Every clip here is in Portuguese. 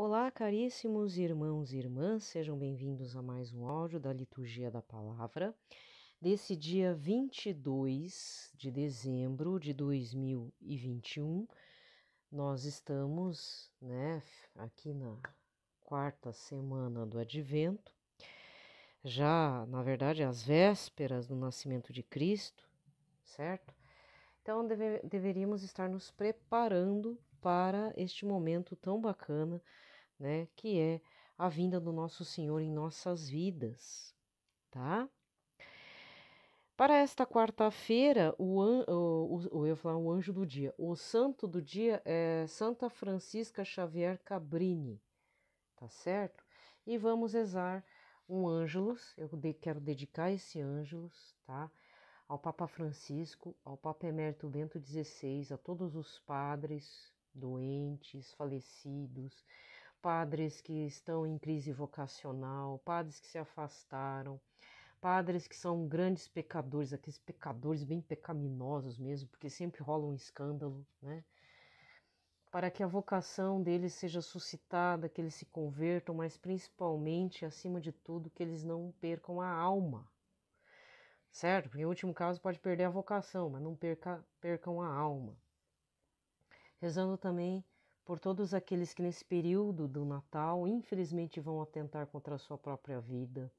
Olá, caríssimos irmãos e irmãs, sejam bem-vindos a mais um áudio da Liturgia da Palavra, desse dia 22 de dezembro de 2021. Nós estamos, aqui na quarta semana do Advento, já, na verdade, às vésperas do nascimento de Cristo, certo? Então, deveríamos estar nos preparando para este momento tão bacana, que é a vinda do nosso Senhor em nossas vidas, tá? Para esta quarta-feira, eu ia falar o anjo do dia. O santo do dia é Santa Francisca Xavier Cabrini, tá certo? E vamos rezar um ângelus. Quero dedicar esse ângelus, tá? Ao Papa Francisco, ao Papa Emérito Bento XVI, a todos os padres doentes, falecidos, padres que estão em crise vocacional, padres que se afastaram, padres que são grandes pecadores, aqueles pecadores bem pecaminosos mesmo, porque sempre rola um escândalo, né? Para que a vocação deles seja suscitada, que eles se convertam, mas principalmente, acima de tudo, que eles não percam a alma, certo? Porque em último caso pode perder a vocação, mas não percam a alma. Rezando também por todos aqueles que nesse período do Natal, infelizmente, vão atentar contra a sua própria vida,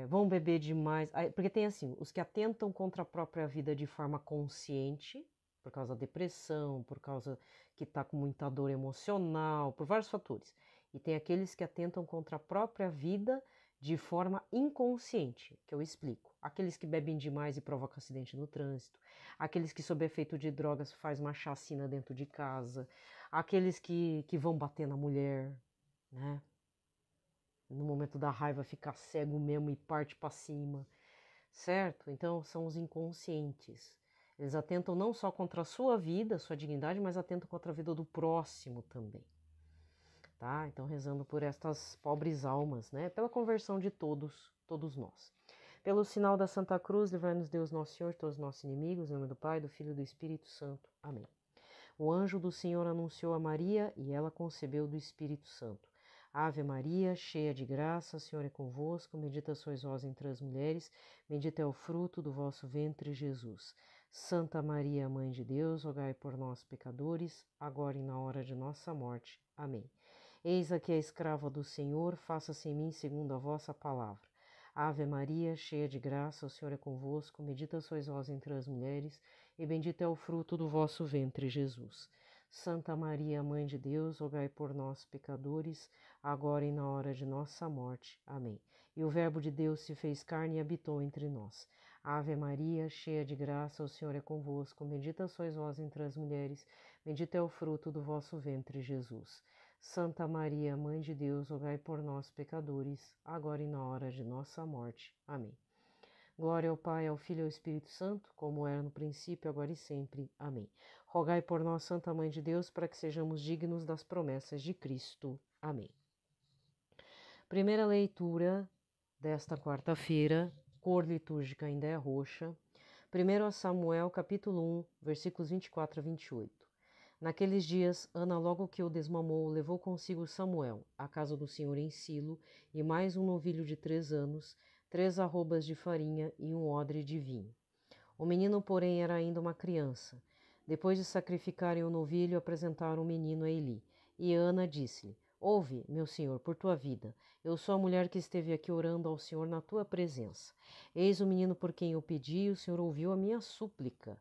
vão beber demais, porque tem assim, os que atentam contra a própria vida de forma consciente, por causa da depressão, por causa que está com muita dor emocional, por vários fatores. E tem aqueles que atentam contra a própria vida de forma inconsciente, que eu explico. Aqueles que bebem demais e provocam acidente no trânsito, aqueles que sob efeito de drogas faz uma chacina dentro de casa, aqueles que vão bater na mulher, né? No momento da raiva fica cego mesmo e parte para cima, certo? Então são os inconscientes. Eles atentam não só contra a sua vida, a sua dignidade, mas atentam contra a vida do próximo também. Tá? Então rezando por estas pobres almas, né? Pela conversão de todos nós. Pelo sinal da Santa Cruz, livrai-nos Deus Nosso Senhor, todos os nossos inimigos, em nome do Pai, do Filho e do Espírito Santo. Amém. O anjo do Senhor anunciou a Maria e ela concebeu do Espírito Santo. Ave Maria, cheia de graça, o Senhor é convosco, bendita sois vós entre as mulheres, bendito é o fruto do vosso ventre, Jesus. Santa Maria, Mãe de Deus, rogai por nós, pecadores, agora e na hora de nossa morte. Amém. Eis aqui a escrava do Senhor, faça-se em mim segundo a vossa palavra. Ave Maria, cheia de graça, o Senhor é convosco, bendita sois vós entre as mulheres, e bendito é o fruto do vosso ventre, Jesus. Santa Maria, Mãe de Deus, rogai por nós, pecadores, agora e na hora de nossa morte. Amém. E o Verbo de Deus se fez carne e habitou entre nós. Ave Maria, cheia de graça, o Senhor é convosco, bendita sois vós entre as mulheres, bendito é o fruto do vosso ventre, Jesus. Santa Maria, Mãe de Deus, rogai por nós, pecadores, agora e na hora de nossa morte. Amém. Glória ao Pai, ao Filho e ao Espírito Santo, como era no princípio, agora e sempre. Amém. Rogai por nós, Santa Mãe de Deus, para que sejamos dignos das promessas de Cristo. Amém. Primeira leitura desta quarta-feira, cor litúrgica ainda é roxa. 1 Samuel, capítulo 1, versículos 24 a 28. Naqueles dias, Ana, logo que o desmamou, levou consigo Samuel à casa do Senhor em Silo, e mais um novilho de 3 anos, 3 arrobas de farinha e um odre de vinho. O menino, porém, era ainda uma criança. Depois de sacrificarem o novilho, apresentaram o menino a Eli. E Ana disse-lhe: Ouve, meu senhor, por tua vida. Eu sou a mulher que esteve aqui orando ao Senhor na tua presença. Eis o menino por quem eu pedi, e o Senhor ouviu a minha súplica.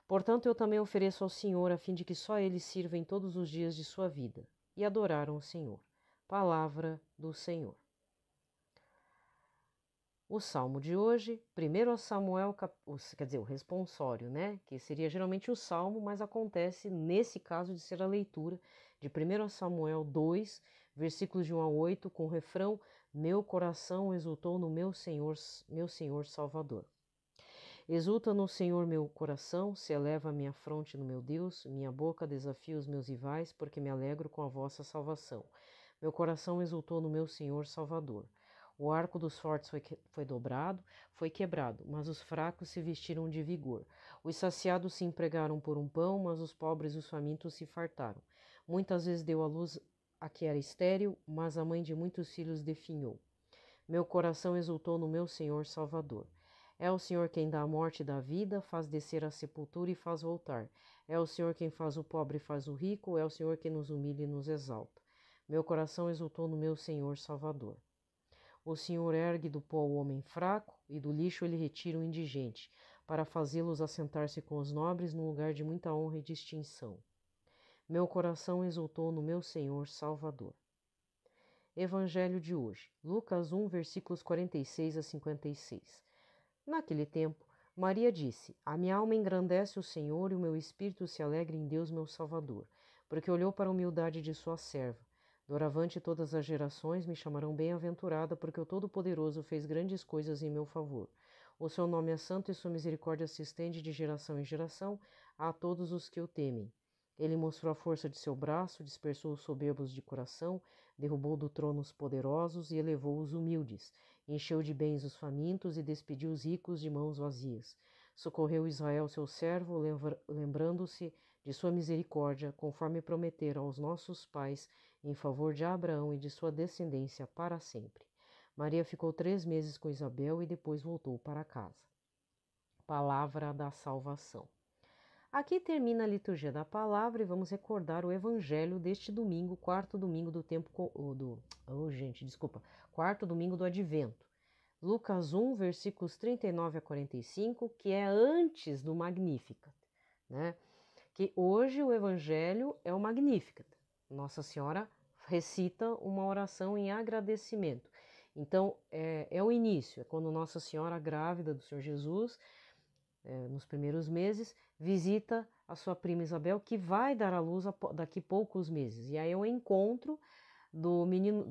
Portanto, eu também ofereço ao Senhor, a fim de que só ele sirva em todos os dias de sua vida. E adoraram o Senhor. Palavra do Senhor. O salmo de hoje, 1 Samuel, quer dizer, o responsório, que seria geralmente o salmo, mas acontece nesse caso de ser a leitura de 1 Samuel 2, versículos de 1 a 8, com o refrão: Meu coração exultou no meu Senhor Salvador. Exulta no Senhor meu coração, se eleva a minha fronte no meu Deus, minha boca desafia os meus rivais, porque me alegro com a vossa salvação. Meu coração exultou no meu Senhor Salvador. O arco dos fortes foi dobrado, foi quebrado, mas os fracos se vestiram de vigor. Os saciados se empregaram por um pão, mas os pobres e os famintos se fartaram. Muitas vezes deu à luz a que era estéril, mas a mãe de muitos filhos definhou. Meu coração exultou no meu Senhor Salvador. É o Senhor quem dá a morte e dá a vida, faz descer a sepultura e faz voltar. É o Senhor quem faz o pobre e faz o rico, é o Senhor quem nos humilha e nos exalta. Meu coração exultou no meu Senhor Salvador. O Senhor ergue do pó o homem fraco, e do lixo ele retira o indigente, para fazê-los assentar-se com os nobres num lugar de muita honra e distinção. Meu coração exultou no meu Senhor Salvador. Evangelho de hoje, Lucas 1, versículos 46 a 56. Naquele tempo, Maria disse: A minha alma engrandece o Senhor e o meu espírito se alegra em Deus meu Salvador, porque olhou para a humildade de sua serva. Doravante todas as gerações me chamarão bem-aventurada, porque o Todo-Poderoso fez grandes coisas em meu favor. O seu nome é santo e sua misericórdia se estende de geração em geração a todos os que o temem. Ele mostrou a força de seu braço, dispersou os soberbos de coração, derrubou do trono os poderosos e elevou os humildes. Encheu de bens os famintos e despediu os ricos de mãos vazias. Socorreu Israel, seu servo, lembrando-se de sua misericórdia, conforme prometera aos nossos pais, em favor de Abraão e de sua descendência para sempre. Maria ficou 3 meses com Isabel e depois voltou para casa. Palavra da salvação. Aqui termina a liturgia da palavra e vamos recordar o evangelho deste domingo, quarto domingo do tempo quarto domingo do Advento. Lucas 1, versículos 39 a 45, que é antes do Magnificat, né? Que hoje o evangelho é o Magnificat. Nossa Senhora recita uma oração em agradecimento. Então, é o início, é quando Nossa Senhora, grávida do Senhor Jesus, nos primeiros meses, visita a sua prima Isabel, que vai dar à luz daqui poucos meses. E aí é o encontro do menino,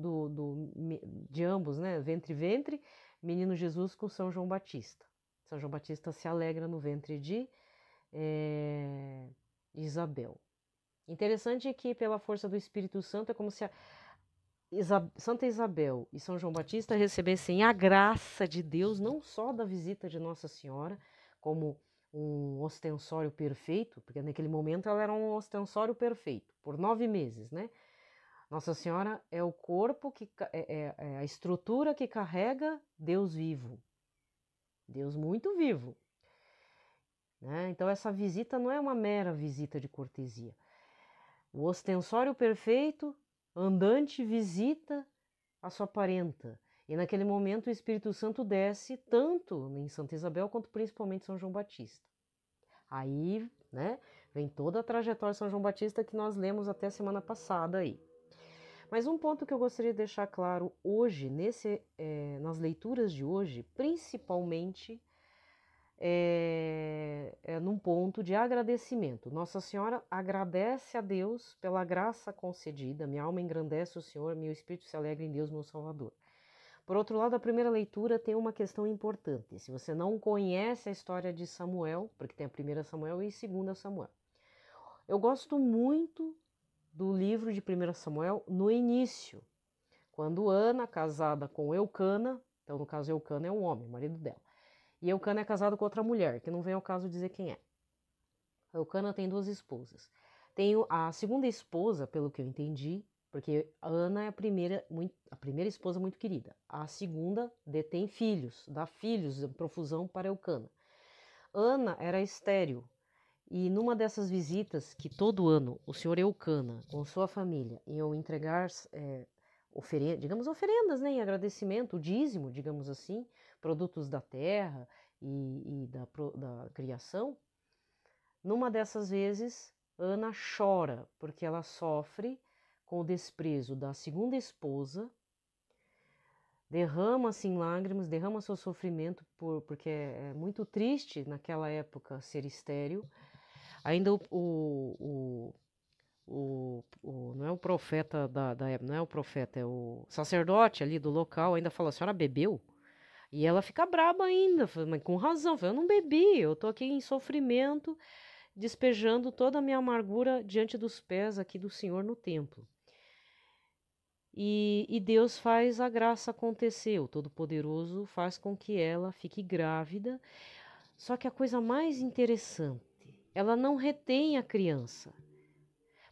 de ambos, né, ventre, menino Jesus com São João Batista. São João Batista se alegra no ventre de Isabel. Interessante que, pela força do Espírito Santo, é como se Santa Isabel e São João Batista recebessem a graça de Deus, não só da visita de Nossa Senhora, como um ostensório perfeito, porque naquele momento ela era um ostensório perfeito, por 9 meses, né? Nossa Senhora é o corpo, é a estrutura que carrega Deus vivo, Deus muito vivo, né? Então essa visita não é uma mera visita de cortesia. O ostensório perfeito, andante, visita a sua parenta. E naquele momento o Espírito Santo desce tanto em Santa Isabel quanto principalmente em São João Batista. Aí, né, vem toda a trajetória de São João Batista que nós lemos até semana passada aí. Mas um ponto que eu gostaria de deixar claro hoje, nas leituras de hoje, principalmente num ponto de agradecimento. Nossa Senhora agradece a Deus pela graça concedida, minha alma engrandece o Senhor, meu espírito se alegra em Deus, meu Salvador. Por outro lado, a primeira leitura tem uma questão importante. Se você não conhece a história de Samuel, porque tem a primeira Samuel e a segunda Samuel. Eu gosto muito do livro de 1 Samuel no início, quando Ana, casada com Eucana, então no caso Eucana é um homem, marido dela, e Eucana é casado com outra mulher, que não vem ao caso dizer quem é. Eucana tem 2 esposas. Tem a segunda esposa, pelo que eu entendi, porque Ana é a primeira esposa muito querida. A segunda detém filhos, dá filhos em profusão para Eucana. Ana era estéril e numa dessas visitas que todo ano o senhor Eucana, com sua família, iam entregar oferendas, né, em agradecimento, o dízimo, digamos assim, produtos da terra e da criação, numa dessas vezes Ana chora porque ela sofre com o desprezo da segunda esposa, derrama-se em lágrimas, derrama seu sofrimento porque é muito triste naquela época ser estéril. Ainda não é o profeta da época, não é o profeta, é o sacerdote ali do local, ainda fala: a senhora bebeu? E ela fica braba ainda, mas com razão, eu não bebi, eu tô aqui em sofrimento, despejando toda a minha amargura diante dos pés aqui do Senhor no templo. E Deus faz a graça acontecer, o Todo-Poderoso faz com que ela fique grávida. Só que a coisa mais interessante, ela não retém a criança,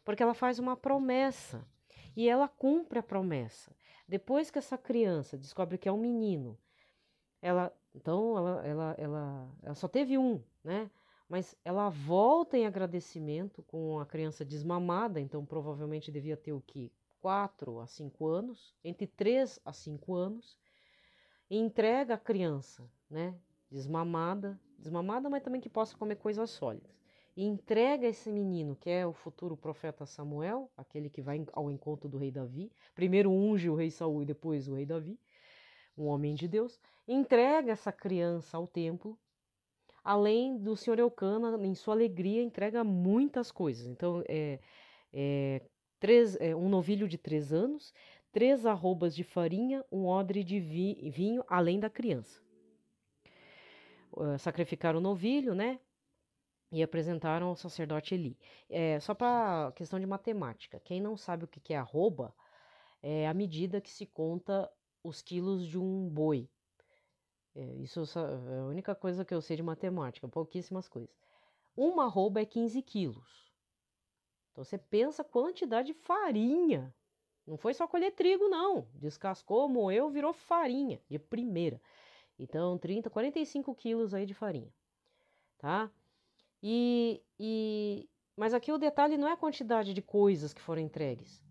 porque ela faz uma promessa e ela cumpre a promessa. Depois que essa criança descobre que é um menino, ela só teve um, né? Mas ela volta em agradecimento com a criança desmamada, então provavelmente devia ter o quê? 4 a 5 anos, entre 3 a 5 anos, e entrega a criança, né? Desmamada, mas também que possa comer coisas sólidas. E entrega esse menino, que é o futuro profeta Samuel, aquele que vai ao encontro do rei Davi. Primeiro unge o rei Saul e depois o rei Davi, um homem de Deus. Entrega essa criança ao templo. Além do senhor Eucana, em sua alegria, entrega muitas coisas. Então, um novilho de 3 anos, 3 arrobas de farinha, um odre de vinho, além da criança. Sacrificaram o novilho, né? E apresentaram ao sacerdote Eli. Só para questão de matemática, quem não sabe o que é arroba, é a medida que se conta os quilos de um boi. Isso é a única coisa que eu sei de matemática, pouquíssimas coisas. Uma arroba é 15 quilos. Então você pensa a quantidade de farinha. Não foi só colher trigo, não. Descascou, moeu, virou farinha de primeira. Então, 45 quilos aí de farinha, tá? Mas aqui o detalhe não é a quantidade de coisas que foram entregues,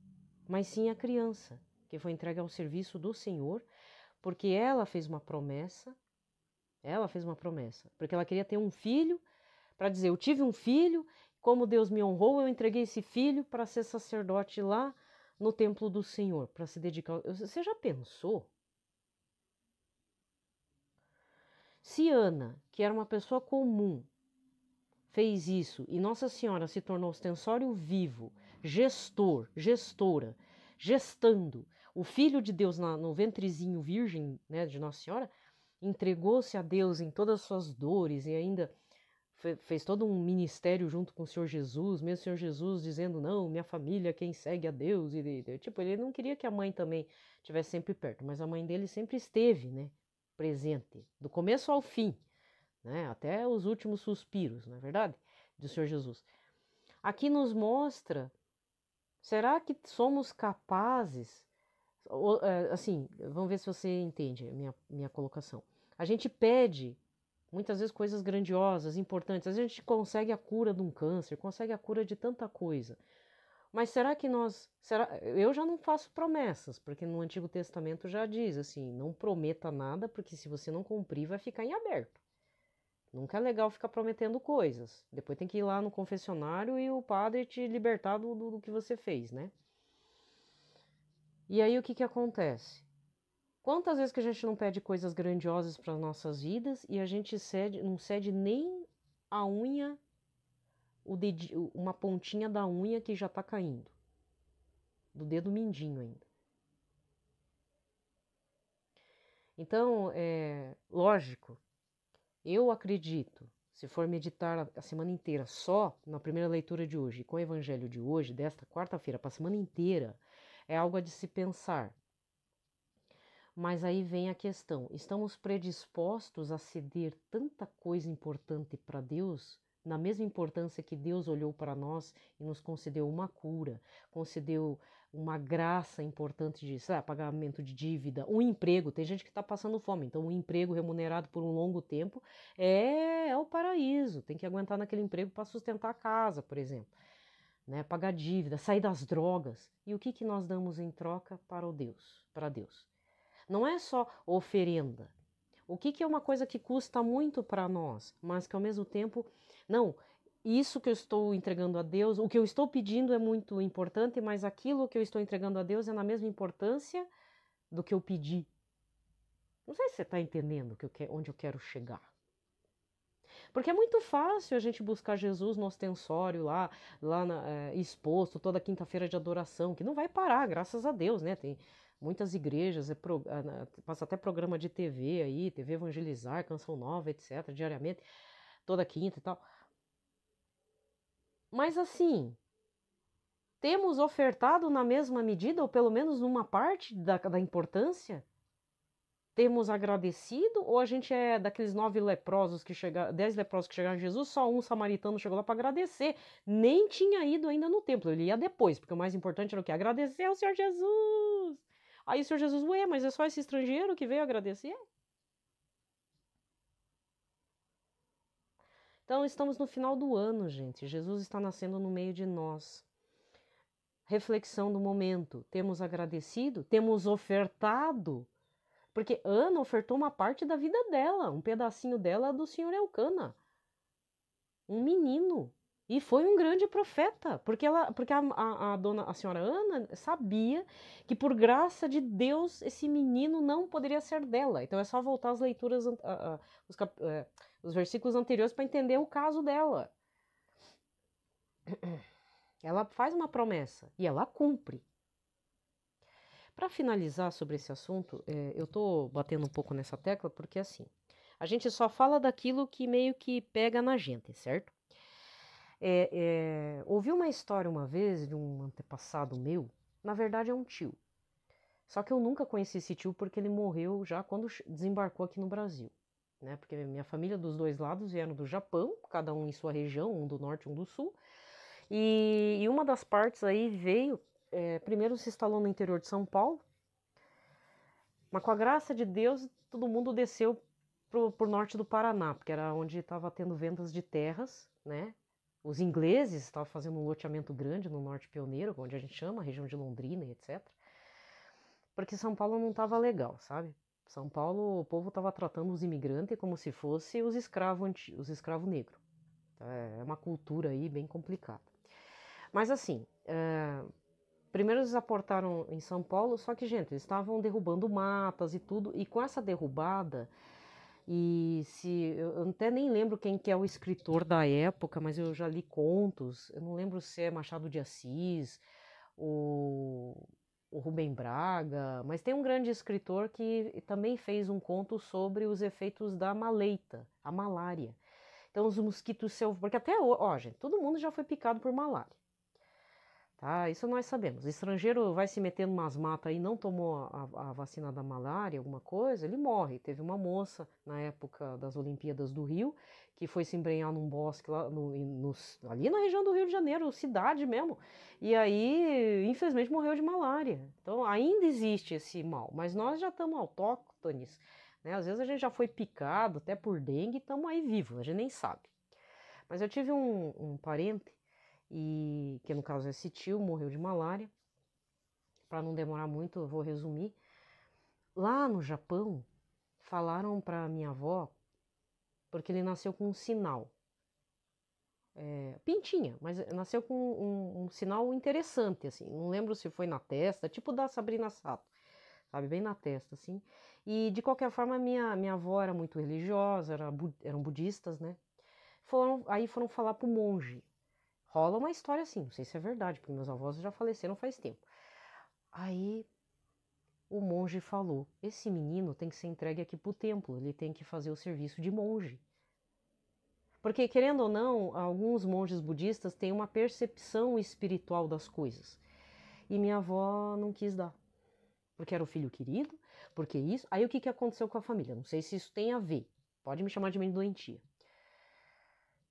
mas sim a criança, que foi entregue ao serviço do Senhor, porque ela fez uma promessa, porque ela queria ter um filho, para dizer, eu tive um filho, como Deus me honrou, eu entreguei esse filho para ser sacerdote lá no templo do Senhor, para se dedicar. Você já pensou? Se Ana, que era uma pessoa comum, fez isso e Nossa Senhora se tornou ostensório vivo, gestora, gestando o Filho de Deus no ventrezinho virgem, né, de Nossa Senhora, entregou-se a Deus em todas as suas dores e ainda fez todo um ministério junto com o Senhor Jesus, mesmo o Senhor Jesus dizendo, não, minha família, quem segue a Deus, tipo, ele não queria que a mãe também estivesse sempre perto, mas a mãe dele sempre esteve, né, presente, do começo ao fim, né? Até os últimos suspiros, não é verdade? Do Senhor Jesus. Aqui nos mostra, será que somos capazes, assim, vamos ver se você entende a minha colocação. A gente pede, muitas vezes, coisas grandiosas, importantes, a gente consegue a cura de um câncer, consegue a cura de tanta coisa, mas será que eu já não faço promessas, porque no Antigo Testamento já diz assim, não prometa nada, porque se você não cumprir, vai ficar em aberto. Nunca é legal ficar prometendo coisas. Depois tem que ir lá no confessionário e o padre te libertar do que você fez, né? E aí o que acontece? Quantas vezes que a gente não pede coisas grandiosas para as nossas vidas e a gente não cede nem a unha, uma pontinha da unha que já está caindo, do dedo mindinho ainda. Então, lógico, eu acredito, se for meditar a semana inteira só na primeira leitura de hoje, com o evangelho de hoje, desta quarta-feira para a semana inteira, é algo a de se pensar. Mas aí vem a questão: estamos predispostos a ceder tanta coisa importante para Deus, na mesma importância que Deus olhou para nós e nos concedeu uma cura, concedeu uma graça importante de pagamento de dívida, um emprego. Tem gente que está passando fome, então um emprego remunerado por um longo tempo é o paraíso. Tem que aguentar naquele emprego para sustentar a casa, por exemplo, né? Pagar dívida, sair das drogas. E o que nós damos em troca para Deus? Não é só oferenda. O que é uma coisa que custa muito para nós, mas que ao mesmo tempo, não, isso que eu estou entregando a Deus, o que eu estou pedindo é muito importante, mas aquilo que eu estou entregando a Deus é na mesma importância do que eu pedi. Não sei se você está entendendo onde eu quero chegar. Porque é muito fácil a gente buscar Jesus no ostensório lá exposto toda quinta-feira de adoração, que não vai parar, graças a Deus, né? Tem muitas igrejas, passa até programa de TV aí, TV Evangelizar, Canção Nova, etc., diariamente, toda quinta e tal. Mas assim, Temos ofertado na mesma medida, ou pelo menos numa parte da importância? Temos agradecido? Ou a gente é daqueles 10 leprosos que chegaram a Jesus, só um samaritano chegou lá para agradecer, nem tinha ido ainda no templo, ele ia depois, porque o mais importante era o quê? Agradecer ao Senhor Jesus. Aí o Senhor Jesus, ué, mas é só esse estrangeiro que veio agradecer? Então estamos no final do ano, gente, Jesus está nascendo no meio de nós. Reflexão do momento, temos agradecido? Temos ofertado? Porque Ana ofertou uma parte da vida dela, um pedacinho dela do senhor Elcana, um menino. E foi um grande profeta, porque a senhora Ana sabia que por graça de Deus esse menino não poderia ser dela. Então é só voltar às leituras, os versículos anteriores para entender o caso dela. Ela faz uma promessa e ela cumpre. Para finalizar sobre esse assunto, eu estou batendo um pouco nessa tecla porque assim, a gente só fala daquilo que meio que pega na gente, certo? Ouvi uma história uma vez de um antepassado meu, na verdade é um tio. Só que eu nunca conheci esse tio porque ele morreu já quando desembarcou aqui no Brasil. Né? Porque minha família dos dois lados vieram do Japão, cada um em sua região, um do norte, um do sul. E uma das partes aí veio, primeiro se instalou no interior de São Paulo, mas com a graça de Deus todo mundo desceu pro norte do Paraná, porque era onde estava tendo vendas de terras, né? Os ingleses estavam fazendo um loteamento grande no norte pioneiro, onde a gente chama, a região de Londrina e etc. Porque São Paulo não estava legal, sabe? São Paulo, o povo estava tratando os imigrantes como se fossem os escravos negros. É uma cultura aí bem complicada. Mas assim, primeiro eles aportaram em São Paulo, só que, gente, eles estavam derrubando matas e tudo, e com essa derrubada, eu até nem lembro quem que é o escritor da época, mas eu já li contos, eu não lembro se é Machado de Assis, o Rubem Braga, mas tem um grande escritor que também fez um conto sobre os efeitos da maleita, a malária. Então os mosquitos selvagens, porque até hoje, ó, gente, todo mundo já foi picado por malária. Tá, isso nós sabemos. O estrangeiro vai se meter numas matas e não tomou a vacina da malária, alguma coisa, ele morre. Teve uma moça na época das Olimpíadas do Rio que foi se embrenhar num bosque lá ali na região do Rio de Janeiro, cidade mesmo. E aí, infelizmente, morreu de malária. Então, ainda existe esse mal, mas nós já estamos autóctones, né? Às vezes a gente já foi picado até por dengue e estamos aí vivos, a gente nem sabe. Mas eu tive um parente e que no caso esse tio morreu de malária. Para não demorar muito, eu vou resumir. Lá no Japão, falaram para minha avó, porque ele nasceu com um sinal. Pintinha, mas nasceu com um sinal interessante, assim. Não lembro se foi na testa, tipo da Sabrina Sato, sabe? Bem na testa, assim. E de qualquer forma, minha avó era muito religiosa, eram budistas, né? Aí foram falar pro monge. Rola uma história assim, não sei se é verdade, porque meus avós já faleceram faz tempo. Aí o monge falou: esse menino tem que ser entregue aqui pro templo, ele tem que fazer o serviço de monge. Porque, querendo ou não, alguns monges budistas têm uma percepção espiritual das coisas. E minha avó não quis dar, porque era o filho querido, porque isso. Aí o que aconteceu com a família? Não sei se isso tem a ver, pode me chamar de mãe doentia.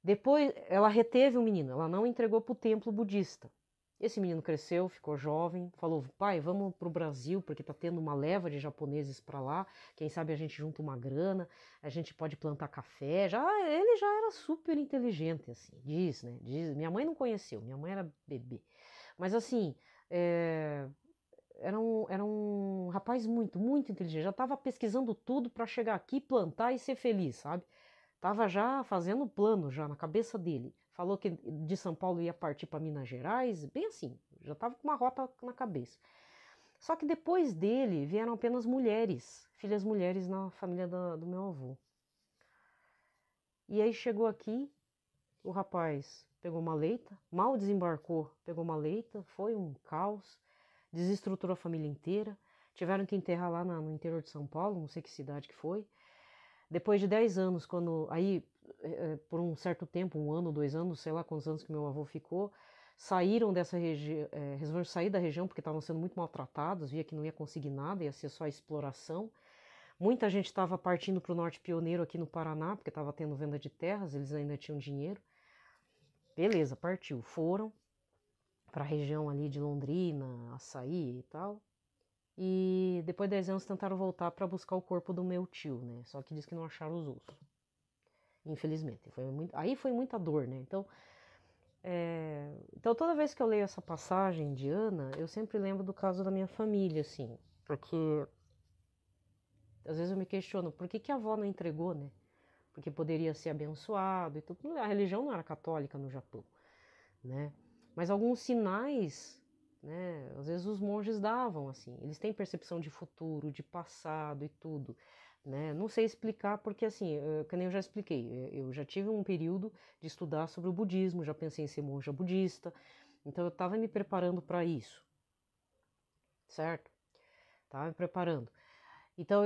Depois, ela reteve o menino, ela não entregou para o templo budista. Esse menino cresceu, ficou jovem, falou: pai, vamos para o Brasil, porque está tendo uma leva de japoneses para lá. Quem sabe a gente junta uma grana, a gente pode plantar café. Ele já era super inteligente, assim, diz, né? Minha mãe não conheceu, minha mãe era bebê. Mas assim, era um rapaz muito, muito inteligente. Já estava pesquisando tudo para chegar aqui, plantar e ser feliz, sabe? Tava já fazendo plano já na cabeça dele. Falou que de São Paulo ia partir para Minas Gerais, bem assim, já estava com uma rota na cabeça. Só que depois dele vieram apenas mulheres, filhas mulheres na família do meu avô. E aí chegou aqui, o rapaz pegou uma leita, mal desembarcou, pegou uma leita, foi um caos, desestruturou a família inteira. Tiveram que enterrar lá no interior de São Paulo, não sei que cidade que foi. Depois de 10 anos, por um certo tempo, 1 ano, 2 anos, sei lá quantos anos que meu avô ficou, saíram dessa região, resolveram sair da região porque estavam sendo muito maltratados, via que não ia conseguir nada, ia ser só exploração. Muita gente estava partindo para o Norte Pioneiro aqui no Paraná, porque estava tendo venda de terras, eles ainda tinham dinheiro. Beleza, partiu. Foram para a região ali de Londrina, Açaí e tal. E depois de 10 anos tentaram voltar para buscar o corpo do meu tio, né? Só que diz que não acharam os ossos. Infelizmente. Aí foi muita dor, né? Então toda vez que eu leio essa passagem de Ana, eu sempre lembro do caso da minha família, assim. Porque às vezes eu me questiono, por que a avó não entregou, né? Porque poderia ser abençoado e tudo. A religião não era católica no Japão, né? Mas alguns sinais, né? Às vezes os monges davam, assim. Eles têm percepção de futuro, de passado e tudo, né? Não sei explicar porque, assim, que nem eu já expliquei. Eu já tive um período de estudar sobre o budismo, já pensei em ser monja budista. Então eu estava me preparando para isso, certo? Estava me preparando. Então,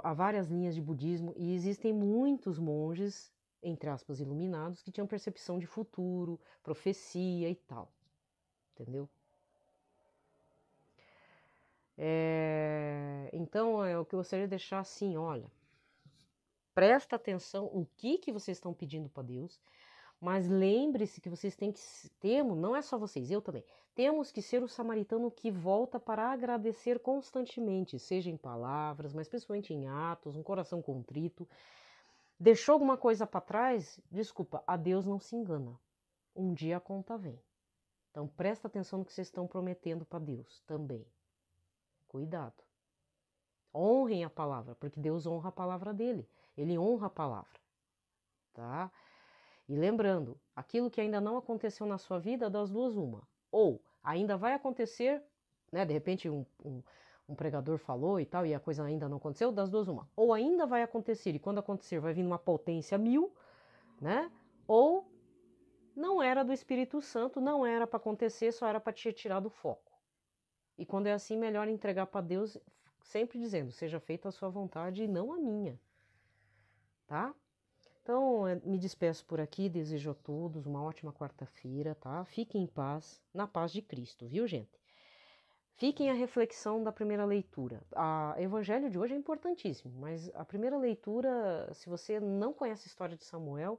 há várias linhas de budismo e existem muitos monges, entre aspas, iluminados, que tinham percepção de futuro, profecia e tal, entendeu? Então, o que eu gostaria de deixar assim, olha, presta atenção o que vocês estão pedindo para Deus, mas lembre-se que vocês temos, não é só vocês, eu também, temos que ser o samaritano que volta para agradecer constantemente, seja em palavras, mas principalmente em atos, um coração contrito. Deixou alguma coisa para trás? Desculpa, a Deus não se engana. Um dia a conta vem. Então presta atenção no que vocês estão prometendo para Deus também. Cuidado. Honrem a palavra, porque Deus honra a palavra dele. Ele honra a palavra, tá? E lembrando, aquilo que ainda não aconteceu na sua vida, das duas uma. Ou ainda vai acontecer, né? De repente um pregador falou e tal, e a coisa ainda não aconteceu, das duas uma. Ou ainda vai acontecer, e quando acontecer vai vir uma potência 1000, né? Ou não era do Espírito Santo, não era para acontecer, só era para te tirar do foco. E quando é assim, melhor entregar para Deus, sempre dizendo, seja feita a sua vontade e não a minha, tá? Então, me despeço por aqui, desejo a todos uma ótima quarta-feira, tá? Fiquem em paz, na paz de Cristo, viu, gente? Fiquem a reflexão da primeira leitura. O evangelho de hoje é importantíssimo, mas a primeira leitura, se você não conhece a história de Samuel,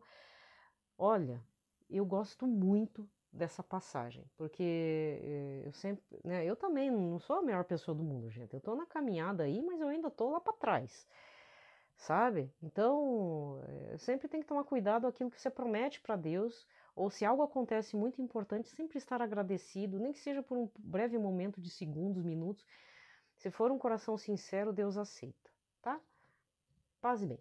olha, eu gosto muito dessa passagem, porque eu sempre, né, eu também não sou a melhor pessoa do mundo, gente. Eu tô na caminhada aí, mas eu ainda tô lá para trás. Sabe? Então, sempre tem que tomar cuidado com aquilo que você promete para Deus, ou se algo acontece muito importante, sempre estar agradecido, nem que seja por um breve momento de segundos, minutos. Se for um coração sincero, Deus aceita, tá? Paz e bem.